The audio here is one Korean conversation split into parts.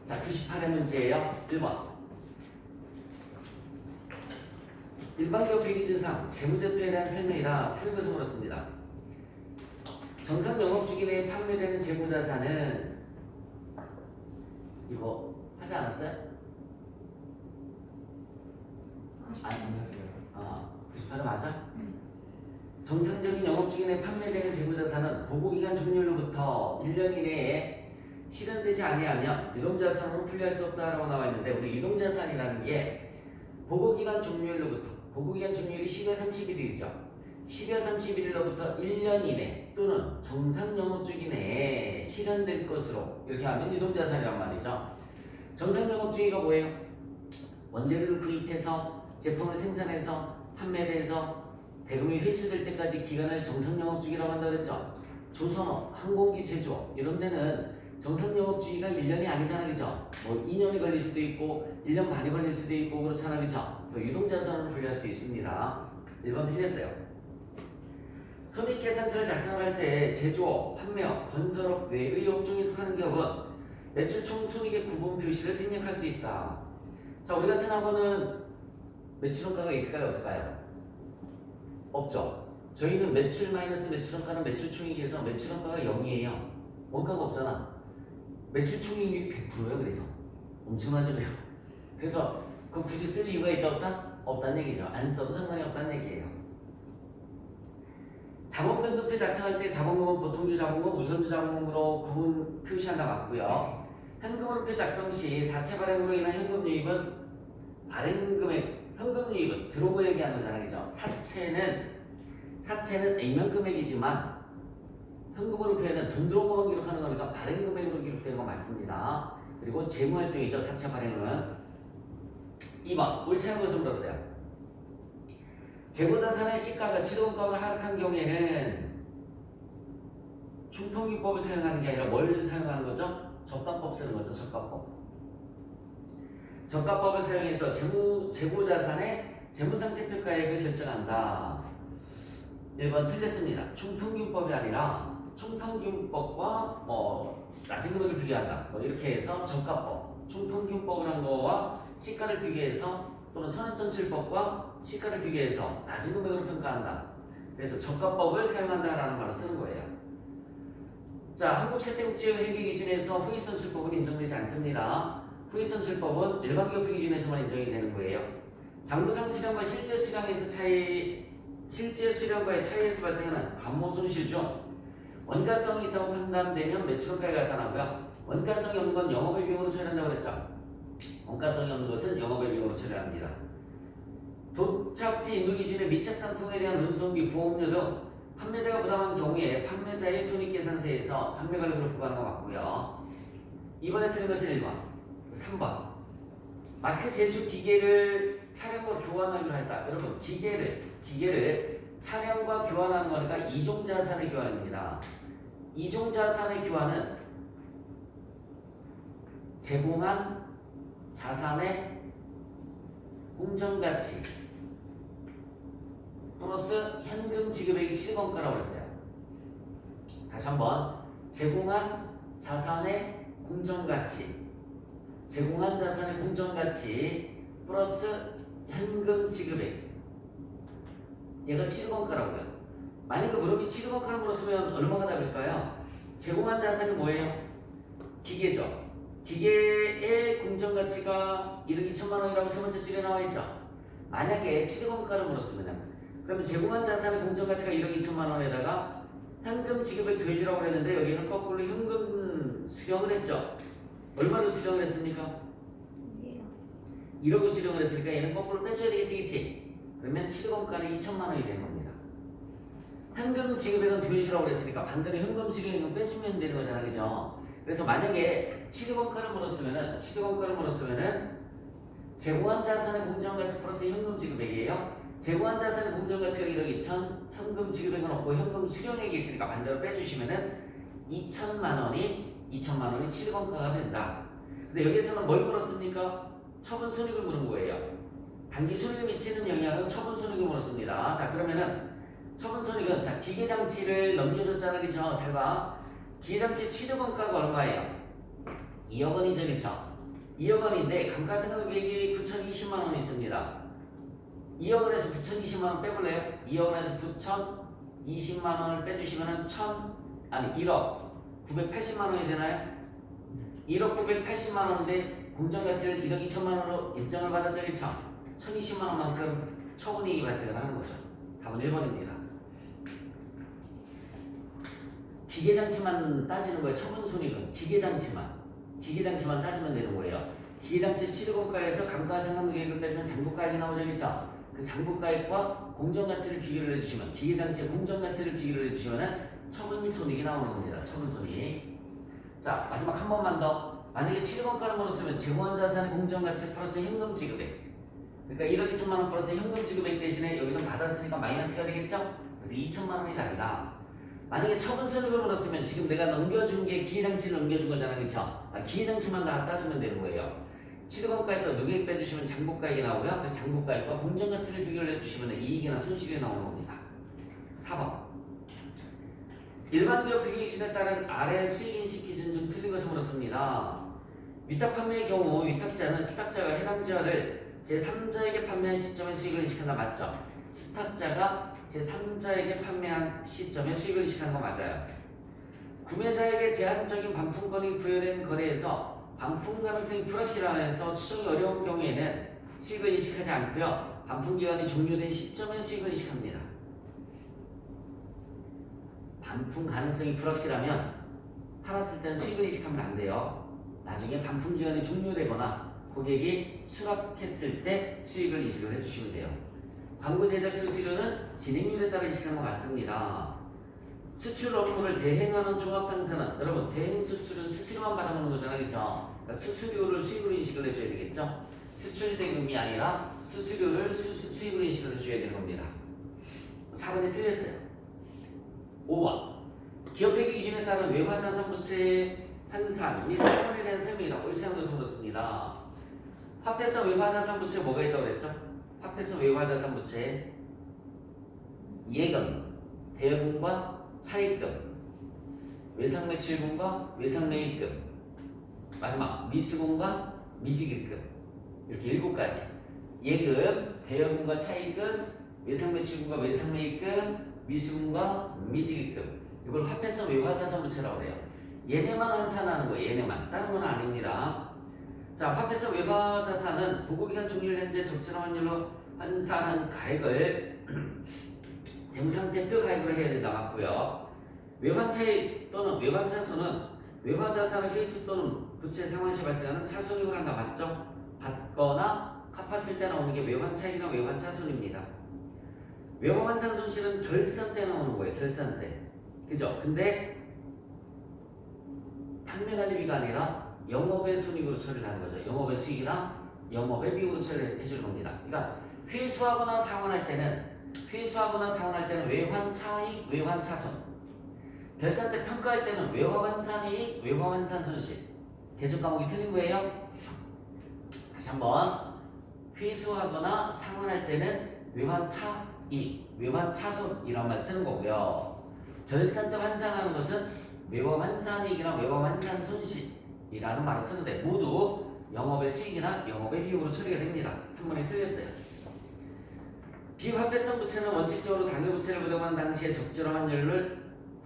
자, 98의 문제예요. 1번. 일반기업 회계기준상 재무제표에 대한 설명이다. 틀린 것을 물었습니다. 정상 영업주기 내에 판매되는 재무자산은 이거 하지 않았어요? 아, 98은 맞아? 정상적인 영업주기 내에 판매되는 재무자산은 보고기간 종료로부터 1년 이내에 실현되지 아니하면 유동자산으로 분류할 수 없다라고 나와 있는데, 우리 유동자산이라는 게 보고기간 종료일로부터, 보고기간 종료일이 12월 31일이죠. 12월 31일로부터 1년 이내 또는 정상 영업주기 내에 실현될 것으로 이렇게 하면 유동자산이란 말이죠. 정상 영업주기가 뭐예요? 원재료를 구입해서 제품을 생산해서 판매돼서 대금이 회수될 때까지 기간을 정상 영업주기라고 한다고 그랬죠. 조선업, 항공기 제조업 이런 데는 정상 영업주기가 1년이 아니잖아, 그죠? 뭐 2년이 걸릴 수도 있고 1년 반이 걸릴 수도 있고 그렇잖아, 그죠? 유동자산으로 분류할 수 있습니다. 1번 틀렸어요. 손익계산서를 작성할 때 제조업, 판매업, 건설업 외의 업종에 속하는 기업은 매출 총 손익의 구분 표시를 생략할 수 있다. 자, 우리 같은 학원은 매출원가가 있을까요, 없을까요? 없죠. 저희는 매출 마이너스 매출원가는 매출총액에서 매출원가가 0이에요. 원가가 없잖아. 매출 총익률이 100%예요. 그래서 엄청나죠. 그래서 그 굳이 쓸 이유가 있다 없다? 없다는 얘기죠. 안 써도 상관이 없다는 얘기예요. 자본변동표 작성할 때 자본금은 보통주 자본금, 우선주 자본금으로 구분 표시한다 맞고요. 현금으로표 작성 시 사채 발행으로 인한 현금 유입은 발행금액, 현금 유입은 들어온 거 얘기하는 거잖아요, 그죠? 사채는 액면 금액이지만 현금으로 표현은 돈 들어온 것만 기록하는 거니까 발행 금액으로 기록되는 거 맞습니다. 그리고 재무활동이죠, 사채 발행은. 2번, 옳지 않은 것을 물었어요. 재고자산의 시가가 취득원가를 하락한 경우에는 총평균법을 사용하는 게 아니라 뭘 사용하는 거죠? 저가법 쓰는 거죠, 저가법. 저가법을 사용해서 재고자산의 재무상태평가액을 결정한다. 1번 틀렸습니다. 총평균법이 아니라 총평균법과 낮은 금액을 비교한다. 이렇게 해서 저가법, 총평균법을 한 거와 시가를 비교해서 또는 선행선출법과 시가를 비교해서 낮은 금액으로 평가한다. 그래서 저가법을 사용한다라는 말을 쓰는 거예요. 자, 한국채택국제회계기준에서 후익선출법은 인정되지 않습니다. 후익선출법은 일반기업 회계기준에서만 인정이 되는 거예요. 장부상 수량과 실제 수량과의 차이에서 발생하는 감모손실 중 원가성이 있다고 판단되면 매출원가에 가산하고요. 원가성이 없는 건 영업의 비용으로 처리한다고 그랬죠. 원가성이 없는 것은 영업의 비용으로 처리합니다. 도착지 인도 기준의 미착 상품에 대한 운송비, 보험료 등 판매자가 부담한 경우에 판매자의 손익계산서에서 판매관리비를 부과하는 거 맞고요. 이번에 틀린 것은 1번, 3번. 마스크 제조 기계를 차량과 교환하기로 했다. 여러분, 기계를 차량과 교환하는 거니까 이종자산의 교환입니다. 이종자산의 교환은 제공한 자산의 공정가치 플러스 현금 지급액이 취득원가라고 했어요. 다시 한번, 제공한 자산의 공정가치 플러스 현금 지급액, 얘가 취득원가라고요. 만약에 물음이 취득원가를 물었으면 얼마가 답일까요? 제공한 자산이 뭐예요? 기계죠. 기계의 공정가치가 1억 2천만 원이라고 세 번째 줄에 나와 있죠. 만약에 취득원가를 물었으면 그러면 제공한 자산의 공정가치가 1억 2천만 원에다가 현금 지급액 더해주라고 했는데 여기는 거꾸로 현금 수령을 했죠. 얼마를 수령을 했습니까? 1억을 수령을 했으니까 얘는 거꾸로 빼줘야 되겠지, 그치? 그러면 취득원가는 2천만 원이 되는 겁니다. 현금 지급액은 더해주라고 했으니까 반대로 현금 수령액은 빼주면 되는 거잖아, 그죠? 그래서 만약에 취득원가를 물었으면은 제공한 자산의 공정가치 플러스 현금 지급액이에요. 제공한 자산의 공정가치가 1억 2천, 현금 지급액은 없고 현금 수령액이 있으니까 반대로 빼주시면은 2천만 원이 취득원가가 된다. 근데 여기에서는 뭘 물었습니까? 처분 손익을 물은 거예요. 단기 손익에 미치는 영향은 처분 손익을 물었습니다. 자, 그러면은 처분 손익은, 자, 기계장치를 넘겨줬잖아, 그죠? 잘 봐. 기계장치 취득원가가 얼마예요? 2억 원이죠, 그쵸? 2억 원인데 감가상각액이 9,020만 원이 있습니다. 2억 원에서 9,020만 원 빼볼래요? 2억 원에서 9,020만 원을 빼주시면은 1억 980만 원이 되나요? 1억 980만 원인데 공정가치를 1억 2천만 원으로 인정을 받았죠, 그쵸? 1,020만 원만큼 처분이익이 발생을 하는 거죠. 답은 1번입니다. 기계장치만 따지는 거예요. 처분손익은 기계장치만 따지면 되는 거예요. 기계장치 취득원가에서 감가상각액을 빼주면 장부가액이 나오죠, 그쵸? 그 장부가액과 공정가치를 비교를 해주시면 기계장치의 공정가치를 비교를 해주시면 처분손익이 나오는 겁니다. 처분손익. 자, 마지막 한 번만 더. 만약에 취득원가를 물었으면 제공한 자산의 공정가치 플러스 현금 지급액. 그러니까 1억 2천만 원 플러스 현금 지급액 대신에 여기서 받았으니까 마이너스가 되겠죠? 그래서 2천만 원이 답이다. 만약에 처분손익을 물었으면 지금 내가 넘겨준 게 기계장치를 넘겨준 거잖아, 그쵸? 기계장치만 다 따지면 되는 거예요. 취득원가에서 누계액 빼주시면 장부가액이 나오고요. 그 장부가액과 공정가치를 비교를 해주시면 이익이나 손실이 나오는 겁니다. 4번. 일반 기업 회계 기준에 따른 아래 수익인식 기준 중 틀린 것을 물었습니다. 위탁 판매의 경우 위탁자는 수탁자가 해당 지화를 제3자에게 판매한 시점에 수익을 인식한다. 맞죠? 수탁자가 제3자에게 판매한 시점에 수익을 인식하는 거 맞아요. 구매자에게 제한적인 반품권이 부여된 거래에서 반품 가능성이 불확실하면서 추정이 어려운 경우에는 수익을 인식하지 않고요. 반품 기간이 종료된 시점에 수익을 인식합니다. 반품 가능성이 불확실하면 팔았을 때는 수익을 인식하면 안 돼요. 나중에 반품 기간이 종료되거나 고객이 수락했을 때 수익을 인식을 해주시면 돼요. 광고 제작 수수료는 진행률에 따라 인식하는 거 맞습니다. 수출 업무를 대행하는 종합상사는 여러분 대행 수출은 수수료만 받아먹는 거잖아요, 그렇죠? 그러니까 수수료를 수익으로 인식을 해줘야 되겠죠? 수출 대금이 아니라 수수료를 수익으로 인식을 해줘야 되는 겁니다. 4번이 틀렸어요. 5번. 기업회계 기준에 따른 외화자산 부채의 환산 및 처분에 대한 설명이다. 옳지 않은 것을 물었습니다. 화폐성 외화자산 부채에 뭐가 있다고 그랬죠? 화폐성 외화자산 부채에 예금, 대여금과 차입금, 외상매출금과 외상매입금, 마지막 미수금과 미지급금. 이렇게 7가지. 예금, 대여금과 차입금, 외상매출금과 외상매입금, 미수금과 미지급금. 이걸 화폐성 외화자산 부채라고 해요. 얘네만 환산하는 거예요. 얘네만. 다른 건 아닙니다. 자, 화폐성 외화자산은 보고기간 종료일 현재 적절한 환율로 환산한 가액을 재무상태표 가액으로 해야 된다. 맞고요. 외환차익 또는 외환차손은 외화자산의 회수 또는 부채 상환 시 발생하는 차손익을 한다. 맞죠? 받거나 갚았을 때 나오는 게 외환차익이나 외환차손입니다. 외화환산 손실은 결산 때 나오는 거예요. 결산 때. 그죠? 근데 판매관리비가 아니라 영업의 손익으로 처리를 하는 거죠. 영업의 수익이나 영업의 비용으로 처리를 해줄 겁니다. 그러니까 회수하거나 상환할 때는 외환차익, 외환차손. 결산 때 평가할 때는 외화환산이익, 외화환산 손실. 개조 과목이 틀린 거예요. 다시 한번. 회수하거나 상환할 때는 외환차익, 외환차손이란 말 쓰는 거고요. 결산 때 환산하는 것은 외화환산이익이나 외화환산 손실이라는 말을 쓰는데 모두 영업의 수익이나 영업의 비용으로 처리가 됩니다. 3번이 틀렸어요. 비화폐성 부채는 원칙적으로 당해 부채를 부담하는 당시에 적절한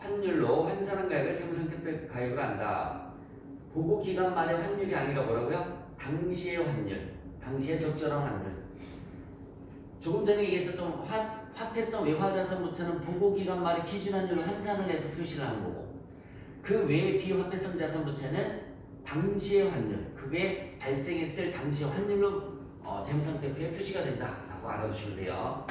환율로 환산한 가액을 재무상태표 가액으로 한다. 보고 기간 말의 환율이 아니라 뭐라고요? 당시의 환율, 당시의 적절한 환율. 조금 전에 얘기했었던 화폐성 외화자산 부채는 보고 기간 말의 기준 환율로 환산을 해서 표시를 하는 거고, 그 외에 비화폐성 자산 부채는 당시의 환율, 그게 발생했을 당시의 환율로 재무상태표에 표시가 된다라고 알아두시면 돼요.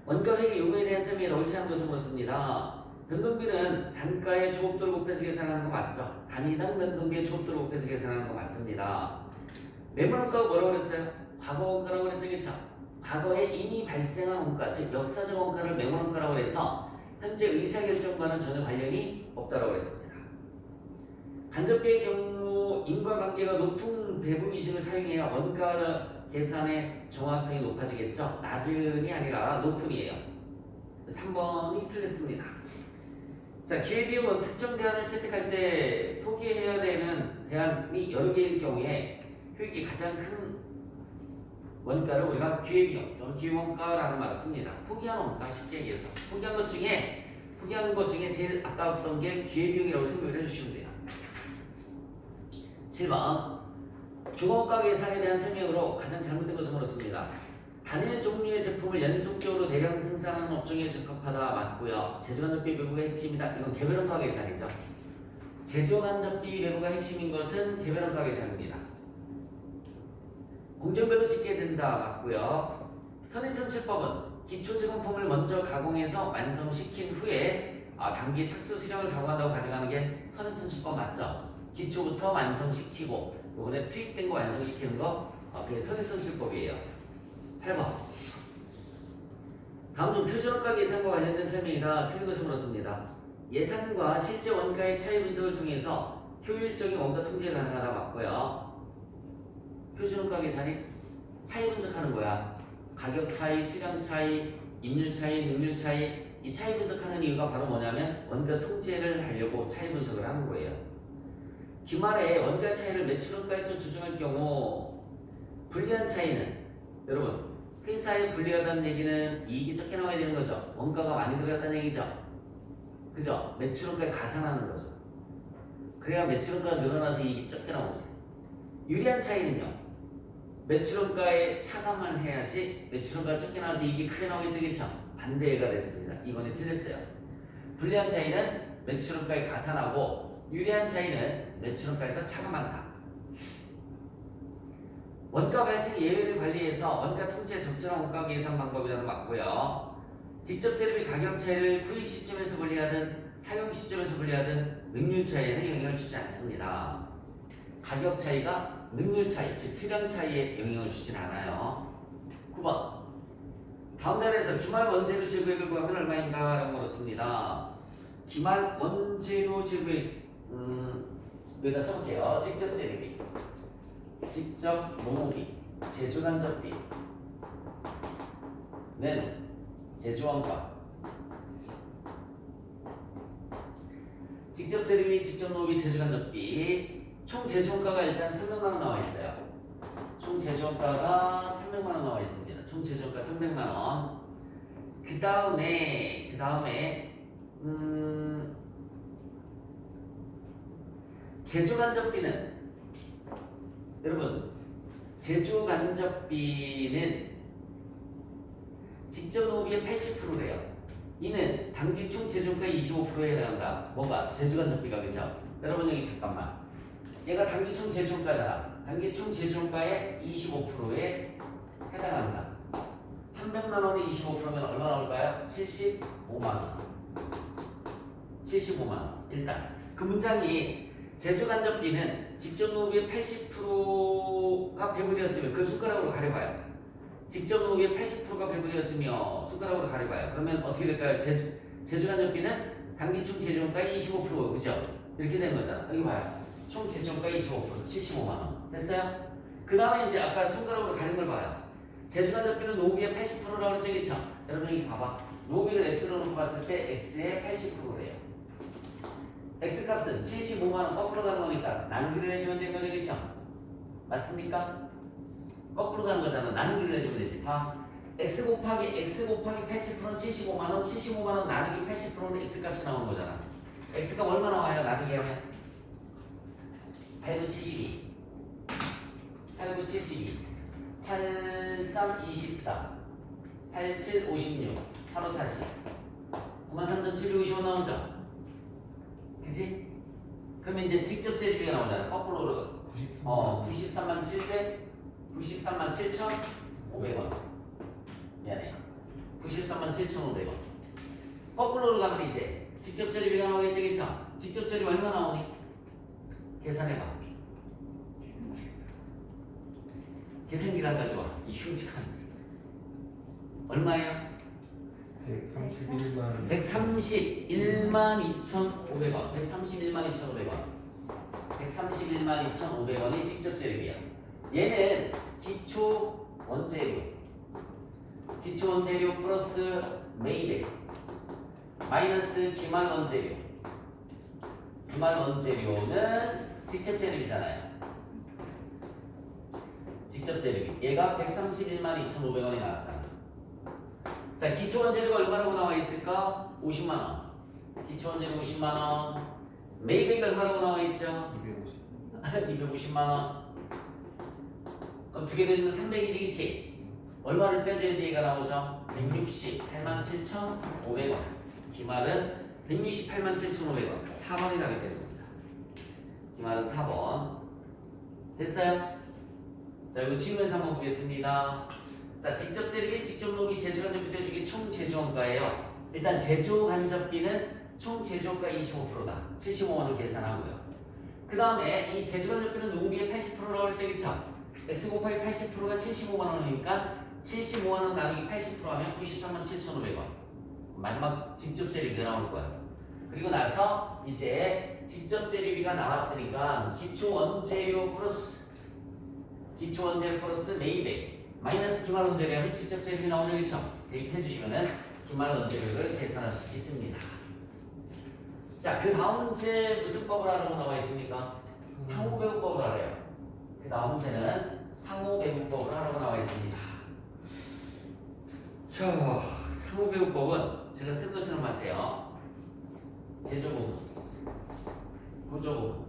원가회계 요구에 대한 설명이 옳지 않은 것을 묻습니다. 변동비는 단가의 조업도를 곱해서 계산하는 거 맞죠? 단위당 변동비의 조업도를 곱해서 계산하는 거 맞습니다. 매물원가가 뭐라고 그랬어요? 과거 원가라고 그랬죠, 그쵸? 과거에 이미 발생한 원가, 즉 역사적 원가를 매물원가라고 해서 현재 의사결정과는 전혀 관련이 없다고 했습니다. 간접비의 경우 인과관계가 높은 배분 기준을 사용해야 원가 계산의 정확성이 높아지겠죠. 낮은이 아니라 높은이에요. 3번이 틀렸습니다. 자, 기회비용은 특정 대안을 채택할 때 포기해야 되는 대안이 여러 개일 경우에 효익이 가장 큰 원가를 우리가 기회비용 또는 기회원가라는 말을 씁니다. 포기한 원가 쉽게 얘기해서 포기한 것 중에 제일 아까웠던 게 기회비용이라고 생각을 해주시면 돼요. 7번 중원가 계산에 대한 설명으로 가장 잘못된 것을 물었습니다. 단일 종류의 제품을 연속적으로 대량 생산하는 업종에 적합하다 맞고요. 제조간접비 배부가 핵심이다. 이건 개별원가 계산이죠. 제조간접비 배부가 핵심인 것은 개별원가 계산입니다. 공정별로 집계해야 된다 맞고요. 선인선출법은 기초제공품을 먼저 가공해서 완성시킨 후에 단기 착수 수량을 가공한다고 가정하는 게 선인선출법 맞죠? 기초부터 완성시키고 이번에 투입된 거 완성시키는 거 그게 선인선출법이에요. 8번 다음 중 표준원가 계산과 관련된 설명이다. 틀린 것을 물었습니다. 예산과 실제 원가의 차이 분석을 통해서 효율적인 원가 통제가 가능하다 맞고요. 표준원가 계산이 차이 분석하는 거야. 가격 차이, 수량 차이, 임률 차이, 능률 차이. 이 차이 분석하는 이유가 바로 뭐냐면 원가 통제를 하려고 차이 분석을 하는 거예요. 기말에 원가 차이를 매출원가에서 조정할 경우 불리한 차이는 여러분 회사에 불리하다는 얘기는 이익이 적게 나와야 되는 거죠. 원가가 많이 들어갔다는 얘기죠. 그죠? 매출원가에 가산하는 거죠. 그래야 매출원가가 늘어나서 이익이 적게 나오지. 유리한 차이는요. 매출원가에 차감을 해야지 매출원가가 적게 나와서 이익이 크게 나오겠죠. 그렇죠? 반대가 됐습니다. 이번에 틀렸어요. 불리한 차이는 매출원가에 가산하고 유리한 차이는 매출원가에서 차감한다. 원가 발생 예외를 관리해서 원가 통제 적절한 원가 계산 방법이라는 맞고요. 직접 재료비 가격 차이를 구입 시점에서 분리하든 사용 시점에서 분리하든 능률 차이에는 영향을 주지 않습니다. 가격 차이가 능률 차이, 즉 수량 차이에 영향을 주진 않아요. 9번 다음 달에서 기말 원재료 재고액을 구하면 얼마인가? 라고 물었습니다. 기말 원재료 재고액 여기다 써볼게요. 직접 재료비, 직접 농업비, 제조간접비는 제조원가, 직접 재료비, 직접 농업비, 제조간접비 총 제조원가가 일단 300만 원 나와 있어요. 총 제조원가가 300만 원 나와 있습니다. 총 제조원가 300만 원. 그 다음에 제조간접비는 여러분 제조간접비는 직접 농업비의 80%래요. 이는 단기 총 제조원가 25%에 해당한다. 뭐가? 제조간접비가 그죠? 여러분 여기 잠깐만. 얘가 단기 총 제조원가잖아. 단기 총 제조원가의 25%에 해당한다. 300만 원에 25%면 얼마 나올까요? 75만 원. 75만 원. 일단 그 문장이 제조간접비는 직접 농업의 80%가 배분되었으면 그 손가락으로 가려봐요. 직접 농업의 80%가 배분되었으며 손가락으로 가려봐요. 그러면 어떻게 될까요? 제조간접비는 단기 총 제조원가의 25% 그죠? 이렇게 되는 거잖아. 여기 봐요. 총 제조원가 25% 75만 원. 됐어요? 그 다음에 이제 아까 손가락으로 가린 걸 봐요. 제조간접비는 농업의 80%라고 했죠, 그쵸? 여러분 여기 봐봐. 농업비를 x로 놓고 봤을 때 x의 80%래요. x값은 75만 원 거꾸로 가는 거니까 나누기를 해주면 되는 거죠, 그쵸? 맞습니까? 거꾸로 가는 거잖아. 나누기를 해주면 되지. 봐. x 곱하기 80%는 75만 원, 75만 원 나누기 80%는 x값이 나오는 거잖아. x값 얼마 나와요? 나누기 하면 8, 9, 72 8, 9, 72 8, 3, 24 8, 7, 56 8, 5, 40 93,755 나오죠? 그치? 그러면 이제 직접 재료비가 나오잖아. 거꾸로 93만 7,500원 미안해요. 93만 7,500원 거꾸로 가면 이제 직접 재료비가 나오겠지, 그쵸? 직접 재료비 얼마 나오니? 계산해봐. 계산기를 가져와. 이 흉측한 얼마예요? 131만 2,500원 131만 2,500원 131만 2,500원이 직접 재료비야. 얘는 기초 원재료 플러스 매입액 마이너스 기말 원재료 기말 원재료는 직접 재료비잖아요. 직접 재료비. 얘가 131만 2,500원이 나왔잖아. 자, 기초 원재료가 얼마라고 나와 있을까? 50만 원. 기초 원재료 50만 원. 매입액이 얼마라고 나와 있죠? 250만 원. 그럼 두 개 되면 300이지, 그치? 얼마를 빼줘야지 얘가 나오죠? 168만 7,500원. 기말은 168만 7,500원. 4번이 답이 되는 겁니다. 기말은 4번. 됐어요? 자, 이거 지우면서 한번 보겠습니다. 자, 직접 재료비, 직접 노비, 제조간접비 대주기 총 제조원가예요. 일단 제조간접비는 총 제조가 25%다. 75만 원 계산하고요. 그 다음에 이 제조간접비는 농비의 80%라고 했죠, 그쵸? X 곱하기 80%가 75만 원이니까 75만 원 나누기 80% 하면 93만 7,500원. 마지막 직접 재료비가 나올 거야. 그리고 나서 이제 직접 재료비가 나왔으니까 기초 원재료 플러스 매입액 마이너스 기말 원재료 하면 직접 재료비 나오죠, 그쵸? 대입해 주시면은 기말 원재료를 계산할 수 있습니다. 자, 그 다음 문제 무슨 법을 하라고 나와 있습니까? 상호배분법을 하래요. 그 다음 문제는 상호배분법을 하라고 나와 있습니다. 자, 상호배분법은 제가 쓴 것처럼 하세요. 제조부분, 구조부분,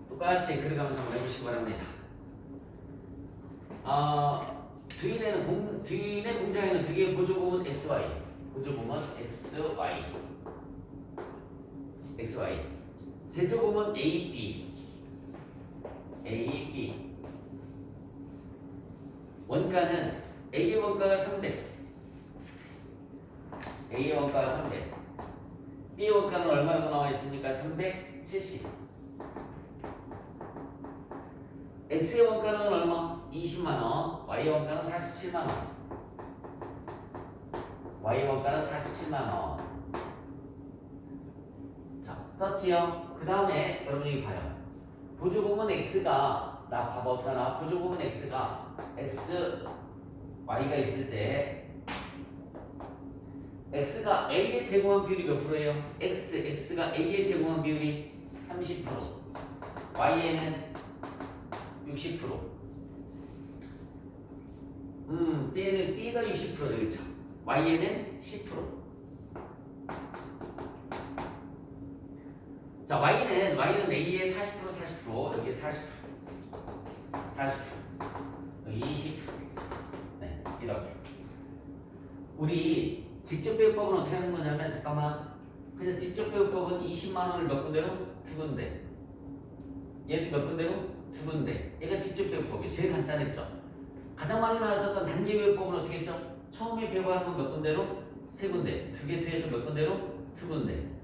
똑같이 그려가면서 한번 해보시기 바랍니다. 뒤에 공장에는 두 개의 구조부분 XY, 구조부분 XY, 제조부분 AB, 원가는 A의 원가가 300, A의 원가가 300, B의 원가는 얼마나 나와 있습니까? 370. X의 원가는 얼마? 20만원. Y의 원가는 47만원. Y의 원가는 47만원. 자, 썼지요? 그 다음에 여러분이 봐요. 보조금은 X가, 나 봐봐, 어떡 하나? 보조금은 X가 X, Y가 있을 때 X가 A에 제공한 비율이 몇 프로예요? X가 A에 제공한 비율이 30%, Y에는 60%. B에는 B가 60% 되겠죠. Y에는 10%. 자, Y는 A의 40%, 여기에 40%, 여기 20%. 네, 이렇게. 우리 직접 배우법은 어떻게 하는 거냐면, 잠깐만. 그냥 직접 배우법은 20만 원을 몇 군데로? 두 군데. 얘 몇 군데로? 두 군데. 얘가 직접 배우법이에요. 제일 간단했죠. 가장 많이 나왔었던 단계 배우법은 어떻게 했죠? 처음에 배우하는 건 몇 군데로? 세 군데. 두 개 뒤에서 몇 군데로? 두 군데.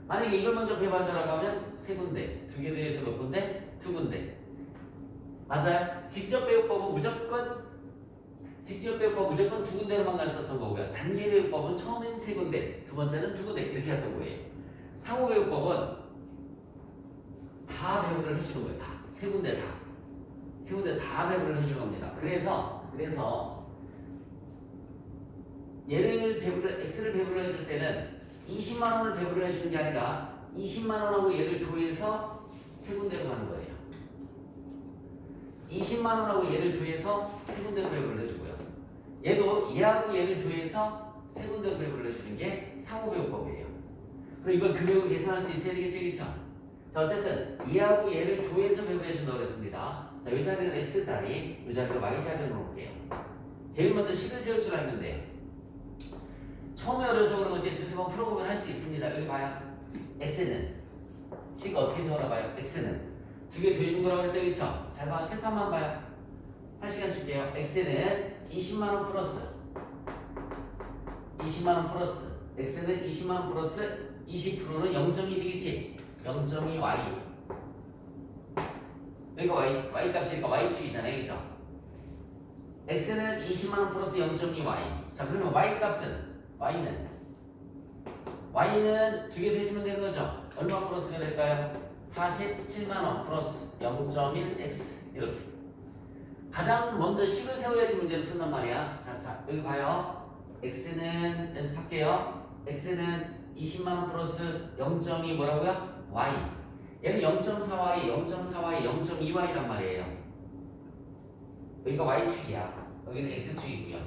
만약에 이걸 먼저 배우한다라고 하면 세 군데. 두 개 뒤에서 몇 군데? 두 군데. 맞아요? 직접 배우법은 무조건 두 군데로만 갔었던 거고요. 단계 배우법은 처음엔 세 군데, 두 번째는 두 군데 이렇게 했던 거예요. 상호 배우법은 다 배우를 해주는 거예요. 다. 세 군데 다 배부를 해주는 겁니다. 그래서 X를 배부를 해줄 때는 20만 원을 배부를 해주는 게 아니라 20만 원하고 얘를 더해서 세 군데로 가는 거예요. 20만 원하고 얘를 더해서 세 군데로 배부를 해주고요. 얘도 얘하고 얘를 더해서 세 군데로 배부를 해주는 게 상호배우법이에요. 그럼 이걸 금액을 계산할 수 있어야 되겠죠, 그렇죠? 자, 어쨌든 얘하고 얘를 더해서 배분해 준다고 그랬습니다. 자, 이 자리는 X자리, 이 자리로 Y자리로 놓을게요. 제일 먼저 식을 세울 줄 알았는데 처음에 어려서 그런 거지 두세 번 풀어보면 할 수 있습니다. 여기 봐요. X는 식 어떻게 적어나 봐요. X는 두 개 더해준 거라고 했죠, 그쵸? 잘 봐, 칠판만 봐요. 한 시간 줄게요. X는 20만 원 플러스 20만 원 플러스 X는 20만 원 플러스 20%는 0.2지, 그치? 0.2y 여기가 y 값이니까 y축이잖아요, 그죠? x는 20만원 플러스 0.2y. 자, 그러면 y 값은 y는 두 개 더해주면 되는 거죠? 얼마 플러스가 될까요? 47만원 플러스 0.1x 이렇게 가장 먼저 식을 세워야지 문제를 푼단 말이야. 자, 여기 봐요. x는 연습할게요. x는 20만원 플러스 0.2 뭐라고요? y. 얘는 0.4y, 0.4y, 0.2y란 말이에요. 여기가 y축이야. 여기는 x축이고요.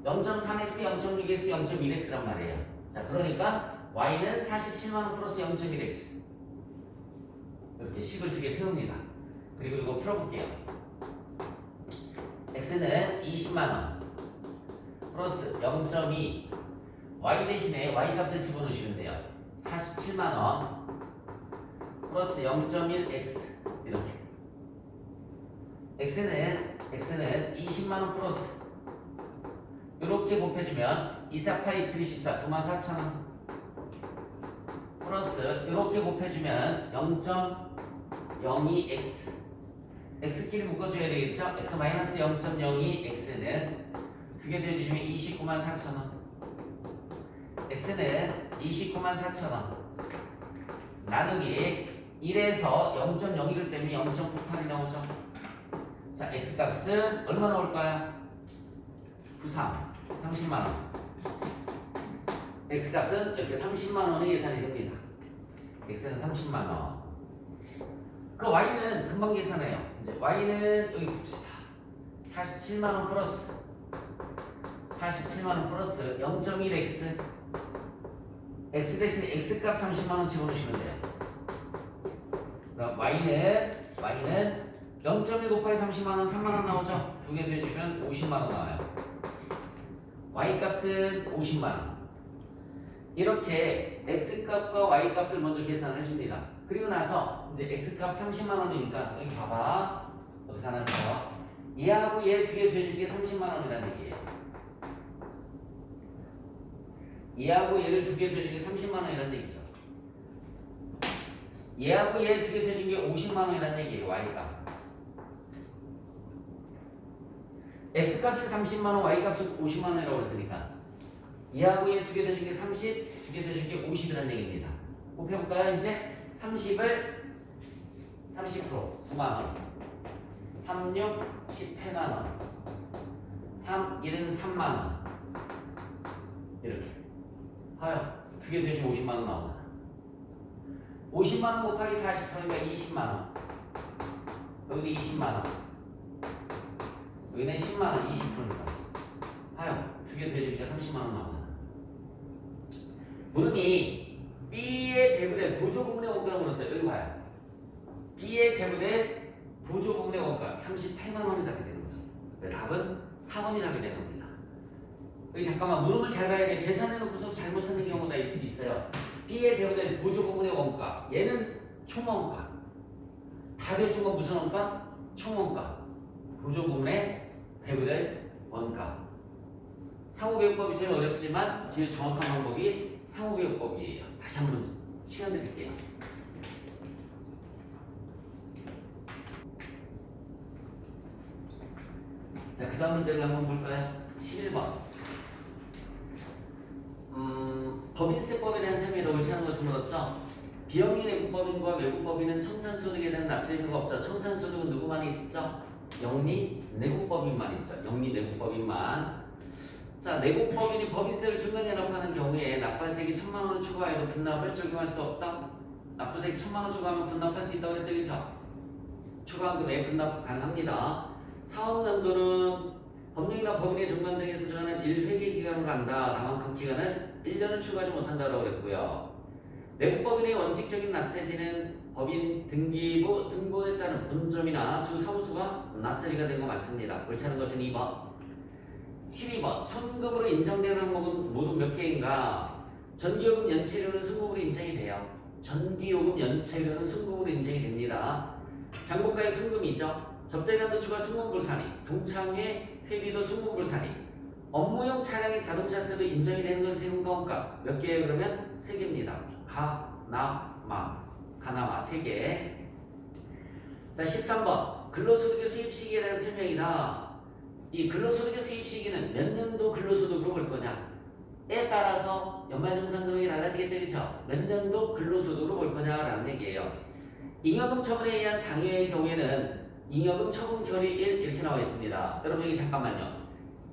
0.3x, 0.6x, 0.1x란 말이에요. 자, 그러니까 y는 47만원 플러스 0.1x. 이렇게 식을 두 개 세웁니다. 그리고 이거 풀어볼게요. x는 20만원 플러스 0.2 y 대신에 y 값을 집어넣으시면 돼요. 47만원 플러스 0.1x 이렇게. x는 20만원 플러스 이렇게 곱해주면 2482 7 24 94,000원 플러스 이렇게 곱해주면 0.02x x끼리 묶어줘야 되겠죠? x 마이너스 0.02 x는 두 개 더해주시면 294,000원 x는 294,000원 나누기 1에서 0.02를 빼면 0.98이 나오죠? 자, x값은 얼마 나올까요? 93, 30만원 x값은 이렇게 30만원이 예산이 됩니다. x는 30만원 그 y는 금방 계산해요. 이제 y는 여기 봅시다. 47만원 플러스 0.1x x 대신에 x값 30만원 집어넣으시면 돼요. 그럼 y는 0.1 곱하기 30만원 3만원 나오죠? 두 개 더해주면 50만원 나와요. y값은 50만원 이렇게 x값과 y값을 먼저 계산을 해줍니다. 그리고 나서 이제 x값 30만원이니까 여기 봐봐. 어떻게 하나 더 얘하고 얘 두 개 더해줄 게 30만원이라는 얘기예요. 얘하고 얘를 두 개 더해준 게 30만원이라는 얘기죠. 얘하고 얘 두 개 더해준 게 50만원이라는 얘기예요. y가 x값이 30만원, y값이 50만원이라고 했으니까 얘하고 얘 두 개 더해준 게 30, 두 개 더해준 게 50이라는 얘기입니다. 곱해볼까요? 이제 30을 30% 9만원 36, 18만원 3, 1은 3만원 이렇게 하여 두 개 더해주면 50만원 나오잖아. 50만원 곱하기 40%니까 20만원 여기도 20만원 여기는 10만원 20%니까 하여 두 개 더해주니까 30만원 나오잖아. 물음이 B의 배분의 보조부분의 원가를 물었어요. 여기 봐요. B의 배분의 보조부분의 원가 38만원이 답이 되는 거죠. 답은 4번이 답이 되는 겁니다. 여기 잠깐만 물음을 잘 봐야 돼. 계산해놓고서 잘못 찾는 경우가 있어요. B의 배분의 보조부분의 원가 얘는 총원가 답에 준 건 무슨 원가? 총원가 보조부분의 배분의 원가 상호배분법이 제일 어렵지만 제일 정확한 방법이 상호배분법이에요. 다시 한번 시간 드릴게요. 자, 그 다음 문제를 한번 볼까요? 11번. 법인세법에 대한 설명이 옳지 않은 것을 물었죠. 비영리 내국법인과 외국법인은 청산소득에 대한 납세의무가 없죠. 청산소득은 누구만 있죠? 영리 내국법인만 있죠. 영리 내국법인만. 자, 내국법인이 법인세를 중간연합하는 경우에 납부세액이 1,000만원을 초과해도 분납을 적용할 수 없다. 납부세액 1,000만원 초과하면 분납할 수 있다고 그랬죠, 그렇죠? 초과한 금액 분납 가능합니다. 사업연도는 법령이나 법인의 정관 등에서 정하는 1회계 기간으로 한다. 다만 그 기간을 1년을 초과하지 못한다고 그랬고요. 내국법인의 원칙적인 납세지는 법인 등기부 등본에 따른 본점이나 주 사무소가 납세리가 된 거 맞습니다. 옳지 않은 것은 2번. 12번. 손금으로 인정되는 항목은 모두 몇 개인가? 전기요금 연체료는 손금으로 인정이 돼요. 전기요금 연체료는 손금으로 인정이 됩니다. 장고가의 손금이죠. 접대비한도 추가 손금불산이, 동창회 회비도 손금불산이, 업무용 차량의 자동차세도 인정이 되는 건 세금과 원가 몇 개예요? 그러면 3개입니다. 가나마 3개. 자, 13번. 근로소득의 수입 시기에 대한 설명이다. 이 근로소득의 수입 시기는 몇 년도 근로소득으로 볼 거냐에 따라서 연말정산금액이 달라지겠죠, 그렇죠? 몇 년도 근로소득으로 볼 거냐라는 얘기예요. 잉여금 처분에 의한 상여의 경우에는 잉여금 처분 결의 1 이렇게 나와 있습니다. 여러분 여기 잠깐만요.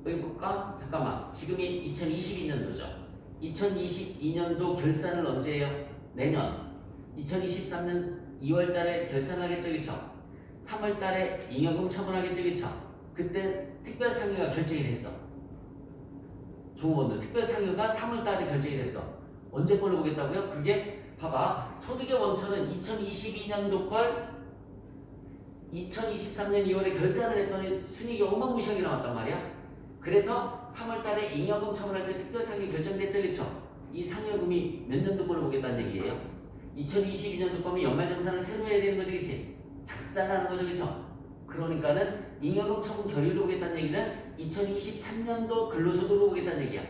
여기 볼까? 잠깐만. 지금이 2022년도죠. 2022년도 결산을 언제 해요? 내년. 2023년 2월 달에 결산하겠죠, 그쵸? 3월 달에 잉여금 처분하겠죠, 그쵸? 그때 특별상여가 결정이 됐어. 종업원들 특별상여가 3월 달에 결정이 됐어. 언제 걸로 보겠다고요? 그게 봐봐. 소득의 원천은 2022년도 걸 2023년 2월에 결산을 했더니 순이익이 어마무시하게 나왔단 말이야. 그래서 3월 달에 잉여금 처분할 때 특별상여 결정됐죠, 그쵸? 이 상여금이 몇 년도 걸로 보겠다는 얘기예요? 2022년도 거면 연말정산을 새로 해야 되는 거죠, 그치? 작산하는 거죠, 그쵸? 그러니까는 잉여금 처분 결의로 보겠다는 얘기는 2023년도 근로소득으로 보겠다는 얘기야.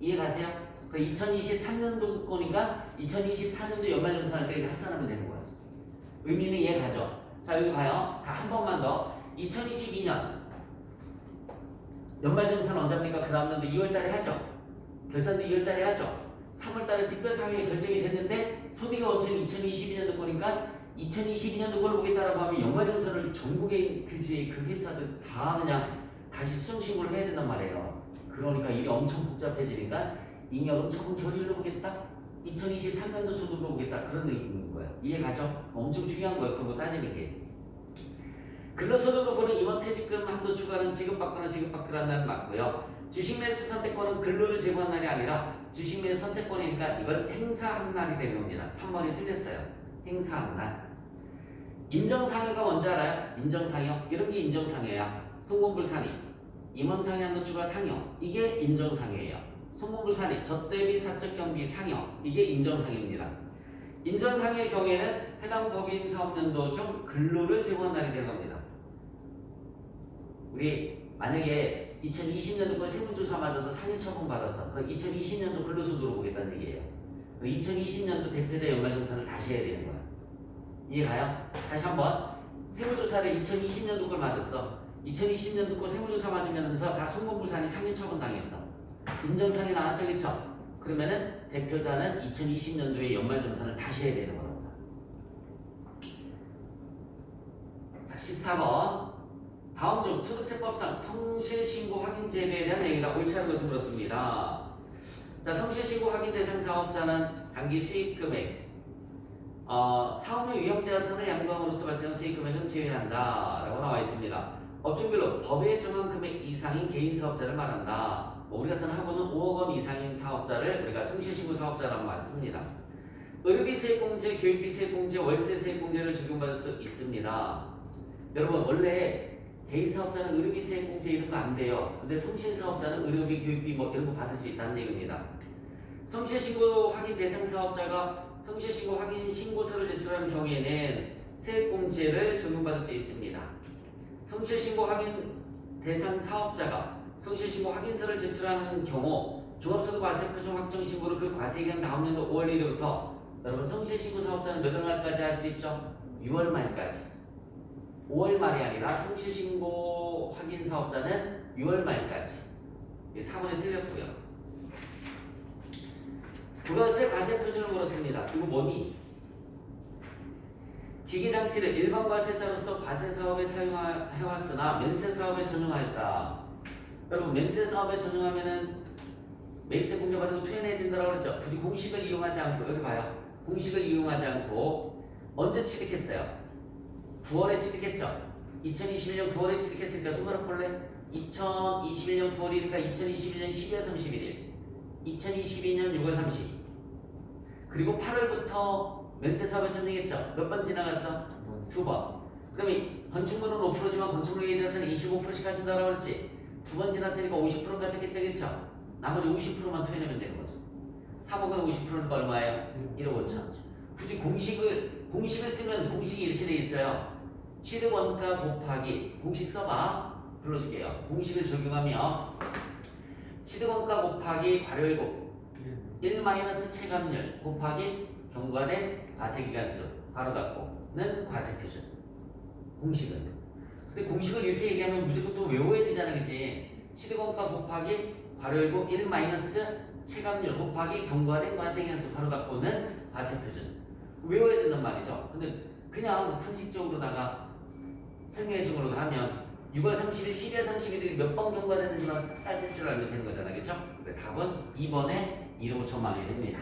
이해 가세요? 그 2023년도 거니까 2024년도 연말정산할 때 합산하면 되는 거야. 의미는 이해 가죠? 자, 여기 봐요. 다 한 번만 더. 2022년 연말정산 언제 합니까? 그 다음 년도 2월 달에 하죠. 결산도 2월 달에 하죠. 3월 달에 특별상여가 결정이 됐는데 소득의 원천이 2022년도 거니까 2022년도 걸 보겠다라고 하면 연말정산을 전국의 그 회사들 다 그냥 다시 수정신고를 해야 된단 말이에요. 그러니까 일이 엄청 복잡해지니까 잉여금 처분 결의로 보겠다. 2023년도 소득으로 보겠다. 그런 의미인 거야. 이해 가죠? 엄청 중요한 거야. 그런 거 따지는 게. 근로소득으로 보는 임원퇴직금 한도 추가는 지급받거나 지급받기로 한 맞고요. 주식 매수 선택권은 근로를 제공한 날이 아니라 주식 매수 선택권이니까 이걸 행사한 날이 되는 겁니다. 3번이 틀렸어요. 행사한 날. 인정상여가 뭔지 알아요? 인정상여. 이런 게 인정상여야. 송공불산이. 임원상여 한도 추가 상여. 이게 인정상여예요. 송공불산이. 젖대비 사적경비 상여. 이게 인정상여입니다. 인정상여의 경우에는 해당 법인 사업연도 중 근로를 제공한 날이 되는 겁니다. 우리 만약에 2020년도 거 세무조사 맞아서 상여 처분 받았어. 그 2020년도 근로소득으로 보겠다는 얘기예요. 2020년도 대표자 연말정산을 다시 해야 되는 거야. 이해가요? 다시 한번. 세무조사를 2020년도 걸 맞았어. 2020년도 거 세무조사 맞으면서 다 송금불산이 상여 처분 당했어. 인정상이 나왔죠, 그쵸? 그러면은 대표자는 2020년도에 연말정산을 다시 해야 되는 겁니다. 자, 14번. 다음 중 소득세법상 성실신고 확인 제도에 대한 얘기가 옳지 않은 것을 물었습니다. 자, 성실신고 확인 대상 사업자는 당기 수익 금액, 사업의 위험자산을 양도함으로써 발생한 수익 금액은 제외한다라고 나와 있습니다. 업종별로 법에 정한 금액 이상인 개인 사업자를 말한다. 우리 같은 학원은 5억 원 이상인 사업자를 우리가 성실신고 사업자라고 말씀합니다. 의료비 세액공제, 교육비 세액공제, 월세 세액공제를 적용받을 수 있습니다. 여러분 원래 개인 사업자는 의료비 세액공제 이런 거 안 돼요. 근데 성실사업자는 의료비, 교육비 뭐 이런 거 받을 수 있다는 얘기입니다. 성실신고 확인 대상 사업자가 성실신고 확인 신고서를 제출하는 경우에는 세액공제를 적용받을 수 있습니다. 성실신고 확인 대상 사업자가 성실신고 확인서를 제출하는 경우 종합소득과세 표준 확정신고를 그 과세기간 다음 연도 5월 1일부터 여러분 성실신고 사업자는 몇 월 말까지 할 수 있죠? 6월 말까지. 5월 말이 아니라 성실신고 확인 사업자는 6월 말까지. 4번에 틀렸고요. 부가세 과세 표준을 물었습니다. 이거 뭐니? 기기장치를 일반 과세자로서 과세 사업에 사용해왔으나 면세 사업에 전용하였다. 여러분 면세 사업에 전용하면은 매입세 공제 받은 거 토해내야 된다고 그랬죠. 굳이 공식을 이용하지 않고 여기 봐요. 공식을 이용하지 않고 언제 취득했어요? 9월에 취득했죠. 2021년 9월에 취득했으니까 손가락 볼래? 2021년 9월이니까 2021년 12월 31일, 2022년 6월 30일. 그리고 8월부터 면세 사업에 전용했죠. 몇 번 지나갔어? 2번. 그럼 건축물은 5%지만 건축물 예자산은 25%씩 가진다고 그랬지. 2번 지났으니까 50% 가졌겠죠, 그쵸? 나머지 50%만 토해내면 되는 거죠. 3억은 50%는 얼마예요? 1억 5천. 굳이 공식을 쓰면 공식이 이렇게 돼 있어요. 취득원가 곱하기 공식 써봐. 불러줄게요. 공식을 적용하면 취득원가 곱하기 발효일곱 1 마이너스 체감률 곱하기 경과된 과세기간수 바로 닫고는 과세표준. 공식은. 근데 공식을 이렇게 얘기하면 무조건 또 외워야 되잖아, 그치? 취득원가 곱하기 발효일곱 1 마이너스 체감률 곱하기 경과된 과세기간수 바로 닫고는 과세표준. 외워야 된단 말이죠. 근데 그냥 상식적으로다가 설명해 준 걸로 하면 6월 30일, 12월 31일이 몇 번 경과됐는지만 따질 줄 알면 되는 거잖아. 그쵸? 답은 2번에 1, 5천만 원이 됩니다.